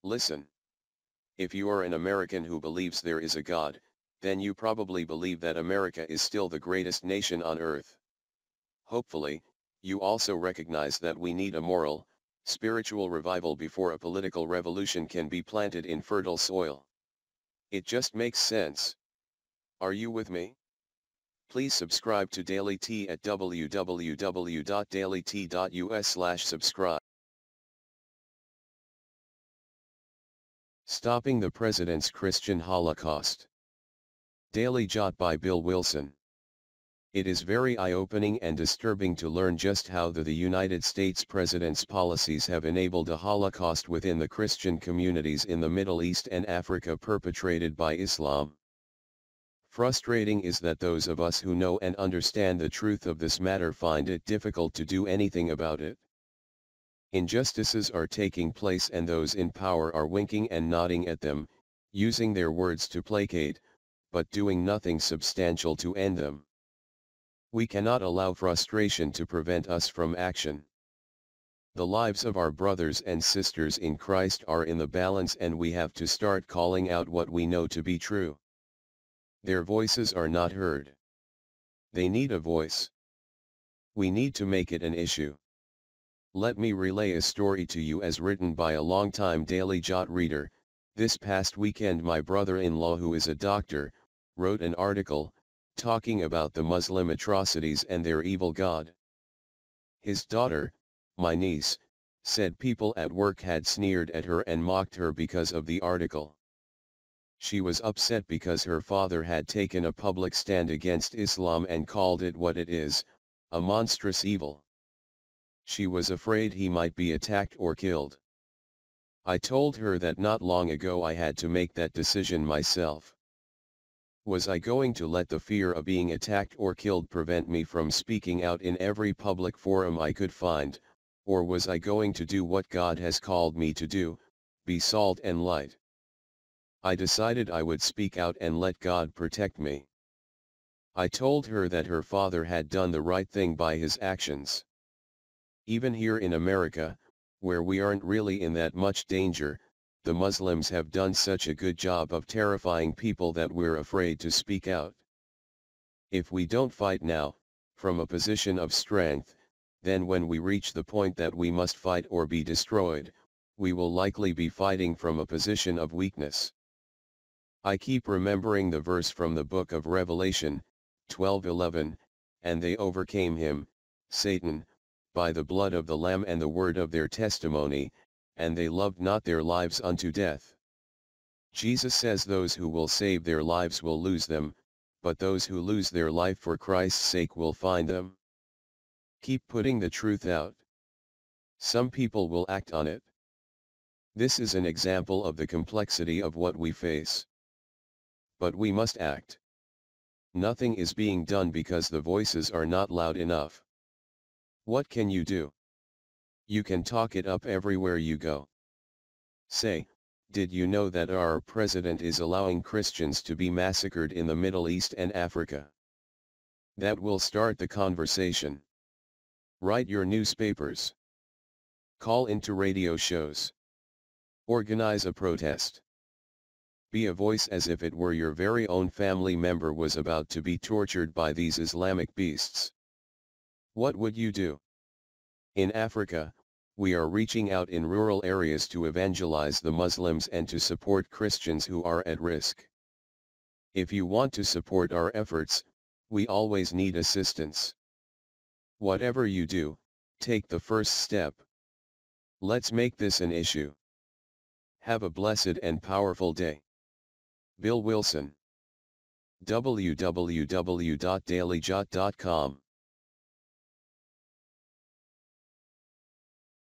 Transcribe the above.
Listen. If you are an American who believes there is a God, then you probably believe that America is still the greatest nation on earth. Hopefully, you also recognize that we need a moral, spiritual revival before a political revolution can be planted in fertile soil. It just makes sense. Are you with me? Please subscribe to Daily Tea at www.dailytea.us/subscribe. Stopping the President's Christian Holocaust. Daily Jot by Bill Wilson. It is very eye-opening and disturbing to learn just how the United States President's policies have enabled a Holocaust within the Christian communities in the Middle East and Africa perpetrated by Islam. Frustrating is that those of us who know and understand the truth of this matter find it difficult to do anything about it. Injustices are taking place and those in power are winking and nodding at them, using their words to placate, but doing nothing substantial to end them. We cannot allow frustration to prevent us from action. The lives of our brothers and sisters in Christ are in the balance and we have to start calling out what we know to be true. Their voices are not heard. They need a voice. We need to make it an issue. Let me relay a story to you as written by a longtime Daily Jot reader. This past weekend my brother-in-law, who is a doctor, wrote an article, talking about the Muslim atrocities and their evil God. His daughter, my niece, said people at work had sneered at her and mocked her because of the article. She was upset because her father had taken a public stand against Islam and called it what it is, a monstrous evil. She was afraid he might be attacked or killed. I told her that not long ago I had to make that decision myself. Was I going to let the fear of being attacked or killed prevent me from speaking out in every public forum I could find, or was I going to do what God has called me to do, be salt and light? I decided I would speak out and let God protect me. I told her that her father had done the right thing by his actions. Even here in America, where we aren't really in that much danger, the Muslims have done such a good job of terrifying people that we're afraid to speak out. If we don't fight now, from a position of strength, then when we reach the point that we must fight or be destroyed, we will likely be fighting from a position of weakness. I keep remembering the verse from the book of Revelation, 12:11, and they overcame him, Satan, by the blood of the Lamb and the word of their testimony, and they loved not their lives unto death. Jesus says those who will save their lives will lose them, but those who lose their life for Christ's sake will find them. Keep putting the truth out. Some people will act on it. This is an example of the complexity of what we face. But we must act. Nothing is being done because the voices are not loud enough. What can you do? You can talk it up everywhere you go. Say, did you know that our president is allowing Christians to be massacred in the Middle East and Africa? That will start the conversation. Write your newspapers. Call into radio shows. Organize a protest. Be a voice as if it were your very own family member was about to be tortured by these Islamic beasts. What would you do? In Africa, we are reaching out in rural areas to evangelize the Muslims and to support Christians who are at risk. If you want to support our efforts, we always need assistance. Whatever you do, take the first step. Let's make this an issue. Have a blessed and powerful day. Bill Wilson. www.dailyjot.com